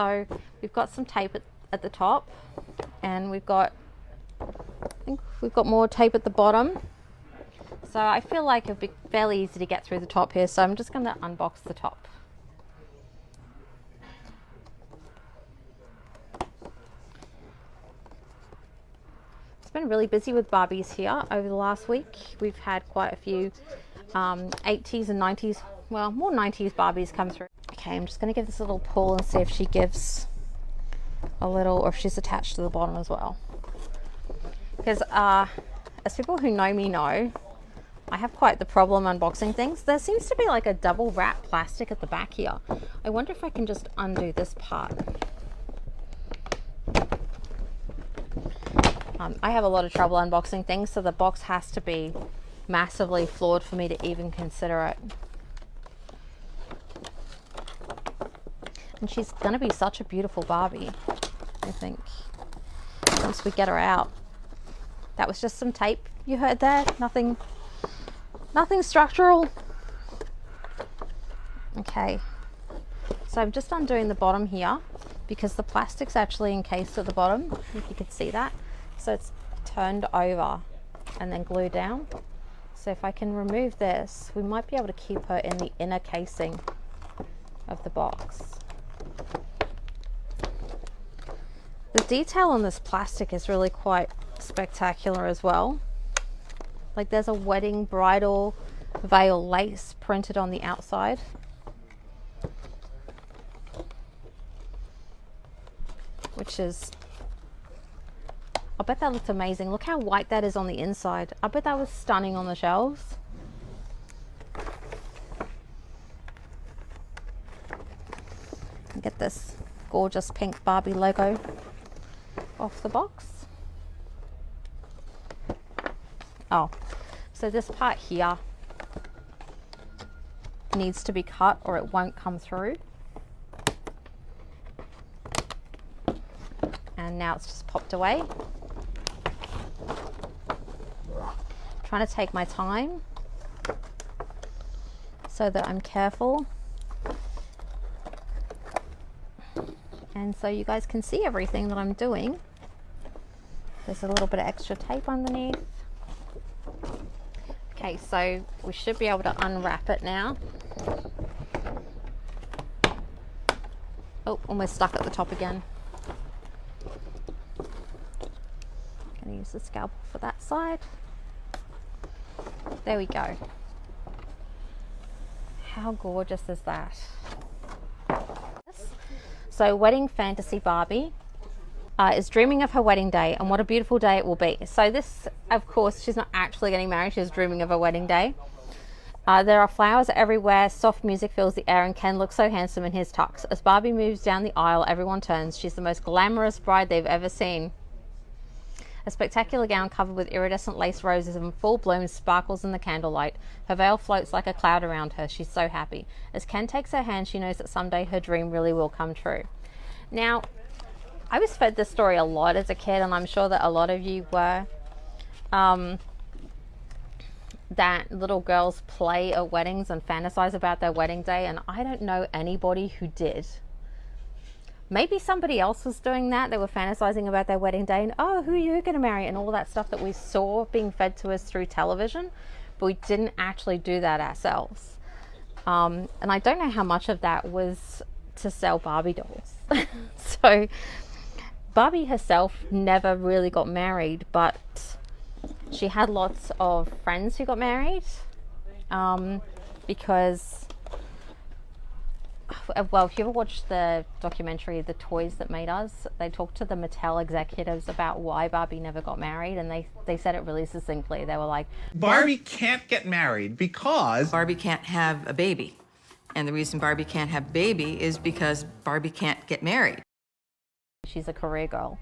So we've got some tape at the top, and we've got, I think we've got more tape at the bottom. So I feel like it'll be fairly easy to get through the top here. So I'm just going to unbox the top. It's been really busy with Barbies here over the last week. We've had quite a few 80s and 90s, well, more 90s Barbies come through. Okay, I'm just going to give this a little pull and see if she gives a little, or if she's attached to the bottom as well. Because as people who know me know, I have quite the problem unboxing things. There seems to be like a double wrap plastic at the back here. I wonder if I can just undo this part. I have a lot of trouble unboxing things, so the box has to be massively flawed for me to even consider it. And she's going to be such a beautiful Barbie, I think, once we get her out. That was just some tape you heard there. Nothing structural. Okay, so I'm just undoing the bottom here because the plastic's actually encased at the bottom, if you could see that. So it's turned over and then glued down. So if I can remove this, we might be able to keep her in the inner casing of the box. The detail on this plastic is really quite spectacular as well. Like there's a wedding bridal veil lace printed on the outside. Which is, I bet that looks amazing. Look how white that is on the inside. I bet that was stunning on the shelves. Get this gorgeous pink Barbie logo off the box. Oh, so this part here needs to be cut or it won't come through. And now it's just popped away. Trying to take my time so that I'm careful and so you guys can see everything that I'm doing. There's a little bit of extra tape underneath. Okay, so we should be able to unwrap it now. Oh, almost stuck at the top again. Gonna use the scalpel for that side. There we go. How gorgeous is that? So Wedding Fantasy Barbie is dreaming of her wedding day, and what a beautiful day it will be. So this, of course, she's not actually getting married, she's dreaming of her wedding day. There are flowers everywhere, soft music fills the air, and Ken looks so handsome in his tux. As Barbie moves down the aisle, everyone turns. She's the most glamorous bride they've ever seen. A spectacular gown covered with iridescent lace roses in full bloom sparkles in the candlelight. Her veil floats like a cloud around her. She's so happy. As Ken takes her hand, she knows that someday her dream really will come true. Now, I was fed this story a lot as a kid, and I'm sure that a lot of you were. That little girls play at weddings and fantasize about their wedding day, and I don't know anybody who did. Maybe somebody else was doing that. They were fantasizing about their wedding day and, oh, who are you going to marry? And all that stuff that we saw being fed to us through television. But we didn't actually do that ourselves. And I don't know how much of that was to sell Barbie dolls. So Barbie herself never really got married, but she had lots of friends who got married because... Well, if you ever watched the documentary The Toys That Made Us, they talked to the Mattel executives about why Barbie never got married, and they said it really succinctly. They were like, Barbie can't get married because Barbie can't have a baby. And the reason Barbie can't have a baby is because Barbie can't get married. She's a career girl.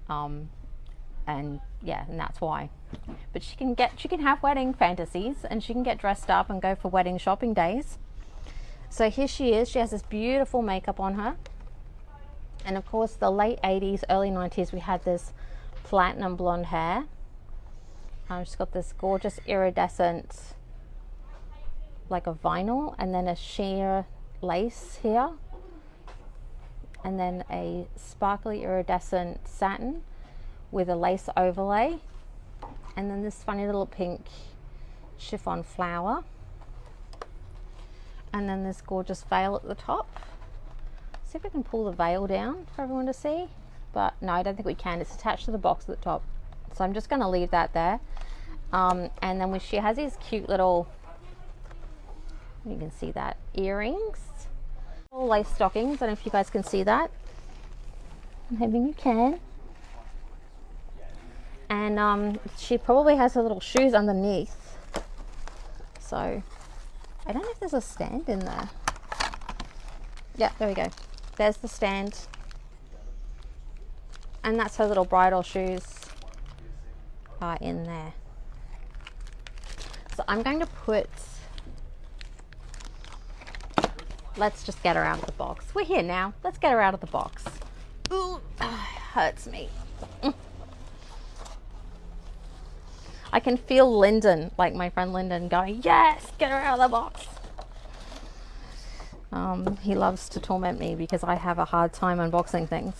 And yeah, and that's why. But she can have wedding fantasies, and she can get dressed up and go for wedding shopping days. So here she is. She has this beautiful makeup on her. And of course, the late 80s, early 90s, we had this platinum blonde hair. She's got this gorgeous iridescent, like a vinyl, and then a sheer lace here. and then a sparkly iridescent satin with a lace overlay, and then this funny little pink chiffon flower, and then this gorgeous veil at the top. See if we can pull the veil down for everyone to see, but no, I don't think we can. It's attached to the box at the top, so I'm just going to leave that there. And then she has these cute little, you can see that, earrings, little lace stockings. I don't know if you guys can see that. I'm hoping you can. And she probably has her little shoes underneath, so I don't know if there's a stand in there. Yeah, there we go. There's the stand, and that's her little bridal shoes in there. So I'm going to put, let's just get her out of the box. We're here now. Let's get her out of the box. Ooh, hurts me. I can feel Lyndon, like my friend Lyndon, going, yes, get her out of the box. He loves to torment me because I have a hard time unboxing things.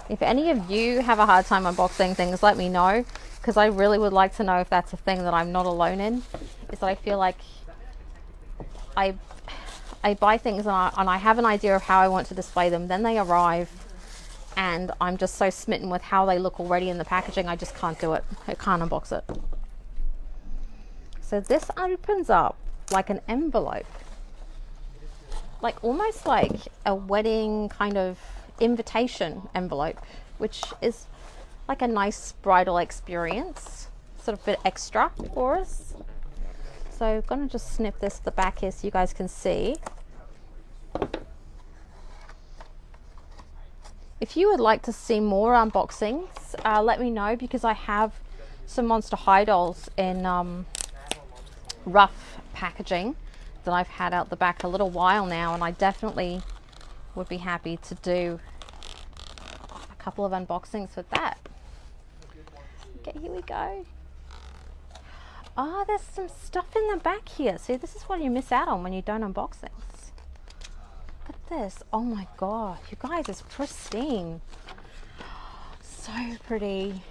If any of you have a hard time unboxing things, let me know, because I really would like to know if that's a thing that I'm not alone in. Is that I feel like I buy things and I have an idea of how I want to display them, then they arrive and I'm just so smitten with how they look already in the packaging, I just can't do it. I can't unbox it. So this opens up like an envelope, like almost like a wedding kind of invitation envelope, which is like a nice bridal experience, sort of a bit extra for us. So I'm going to just snip this at the back here so you guys can see. If you would like to see more unboxings, let me know, because I have some Monster High dolls in rough packaging that I've had out the back a little while now, and I definitely would be happy to do a couple of unboxings with that. Okay, here we go. Oh, there's some stuff in the back here. See, this is what you miss out on when you don't unbox things. Look at this. Oh my god, you guys, it's pristine. So pretty.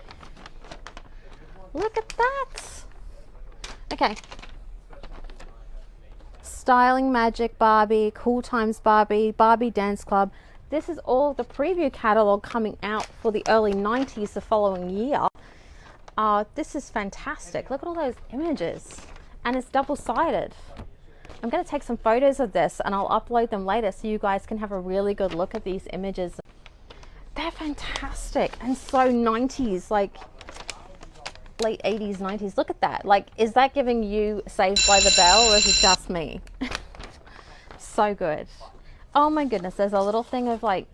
Look at that. Okay. Styling Magic Barbie, Cool Times Barbie, Barbie Dance Club. This is all the preview catalog coming out for the early 90s the following year. This is fantastic. Look at all those images, and it's double-sided. I'm going to take some photos of this and I'll upload them later so you guys can have a really good look at these images. They're fantastic and so 90s, like late 80s, 90s. Look at that. Like, is that giving you Saved by the Bell, or is it just me? So good. Oh my goodness, there's a little thing of like,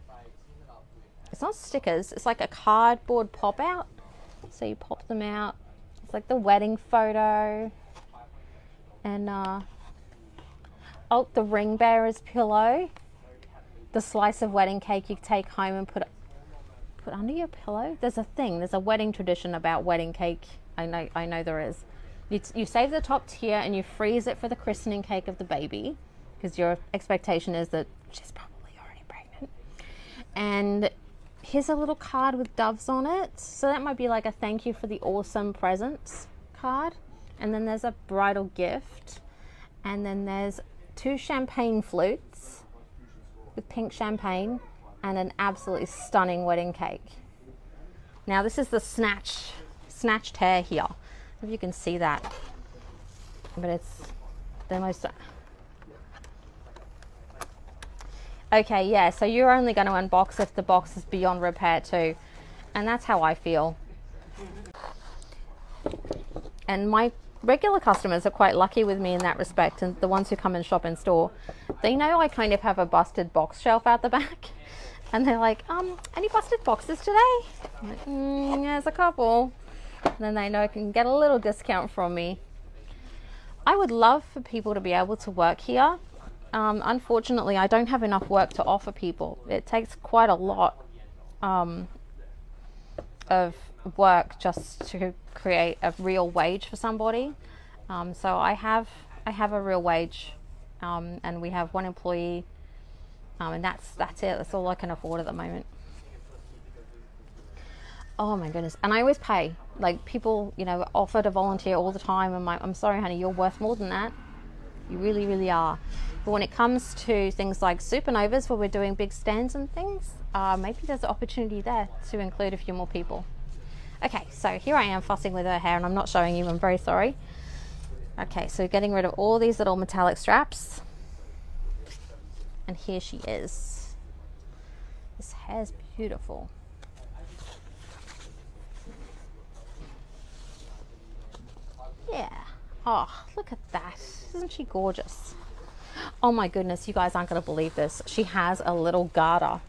it's not stickers, it's like a cardboard pop out. So you pop them out. It's like the wedding photo. And oh, the ring bearer's pillow. The slice of wedding cake you take home and put under your pillow. There's a thing, there's a wedding tradition about wedding cake. I know there is. You save the top tier and you freeze it for the christening cake of the baby, because your expectation is that she's probably already pregnant. And here's a little card with doves on it. So that might be like a thank you for the awesome presents card. And then there's a bridal gift. And then there's 2 champagne flutes with pink champagne and an absolutely stunning wedding cake. Now this is the snatched hair here. I don't know if you can see that, but it's the most. Okay, yeah, so you're only going to unbox if the box is beyond repair too, and that's how I feel. And my regular customers are quite lucky with me in that respect, and the ones who come and shop in store, they know I kind of have a busted box shelf out the back, and they're like, any busted boxes today? I'm like, there's a couple. And then they know I can get a little discount from me. I would love for people to be able to work here. Unfortunately, I don't have enough work to offer people. It takes quite a lot of work just to create a real wage for somebody. So I have a real wage, and we have one employee And that's it. That's all I can afford at the moment. Oh my goodness. And I always pay. Like, people, you know, offer to volunteer all the time. I'm sorry, honey, you're worth more than that. You really, really are. But when it comes to things like supernovas, where we're doing big stands and things, maybe there's an opportunity there to include a few more people. Okay, so here I am fussing with her hair, and I'm not showing you. I'm very sorry. Okay, so getting rid of all these little metallic straps. And here she is. This hair's beautiful. Yeah. Oh, look at that. Isn't she gorgeous? Oh my goodness, you guys aren't going to believe this. She has a little garter.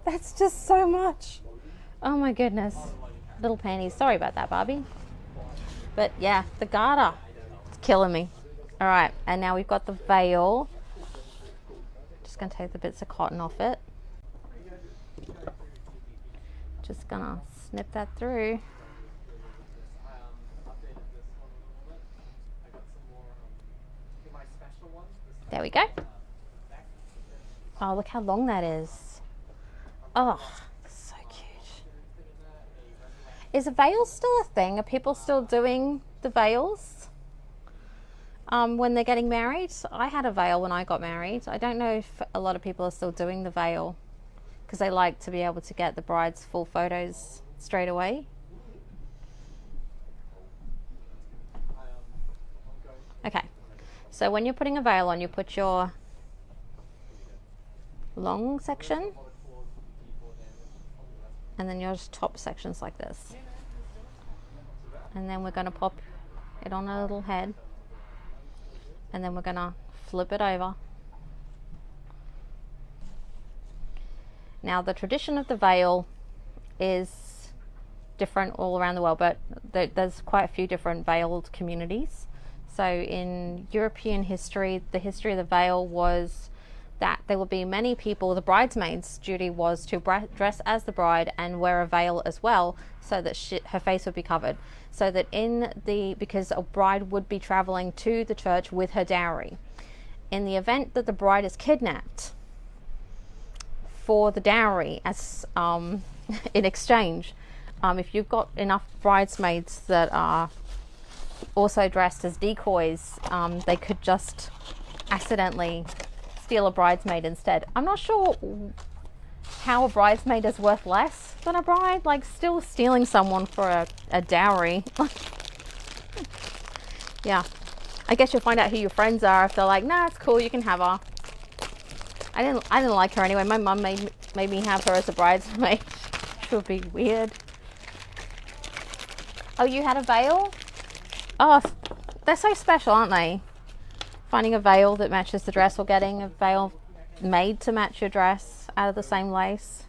That's just so much. Oh my goodness. Little panties. Sorry about that, Barbie. But yeah, the garter. It's killing me. All right, and now we've got the veil. Just going to take the bits of cotton off it. Just going to snip that through. There we go. Oh, look how long that is. Oh, so cute. Is a veil still a thing? Are people still doing the veils when they're getting married? I had a veil when I got married. I don't know if a lot of people are still doing the veil because they like to be able to get the bride's full photos straight away. Okay. So when you're putting a veil on, you put your long section and then your top sections like this. And then we're going to pop it on a little head. And then we're going to flip it over. Now the tradition of the veil is different all around the world, but there's quite a few different veiled communities. So in European history, the history of the veil was that there would be many people, the bridesmaid's duty was to dress as the bride and wear a veil as well, so that her face would be covered. So that because a bride would be traveling to the church with her dowry. In the event that the bride is kidnapped, for the dowry as in exchange, if you've got enough bridesmaids that are also dressed as decoys, they could just accidentally steal a bridesmaid instead. I'm not sure how a bridesmaid is worth less than a bride, like still stealing someone for a dowry. Yeah, I guess you'll find out who your friends are if they're like, nah, it's cool, you can have her. I didn't like her anyway. My mum made me have her as a bridesmaid. Which would be weird. Oh, you had a veil? Oh, they're so special, aren't they? Finding a veil that matches the dress, or getting a veil made to match your dress out of the same lace.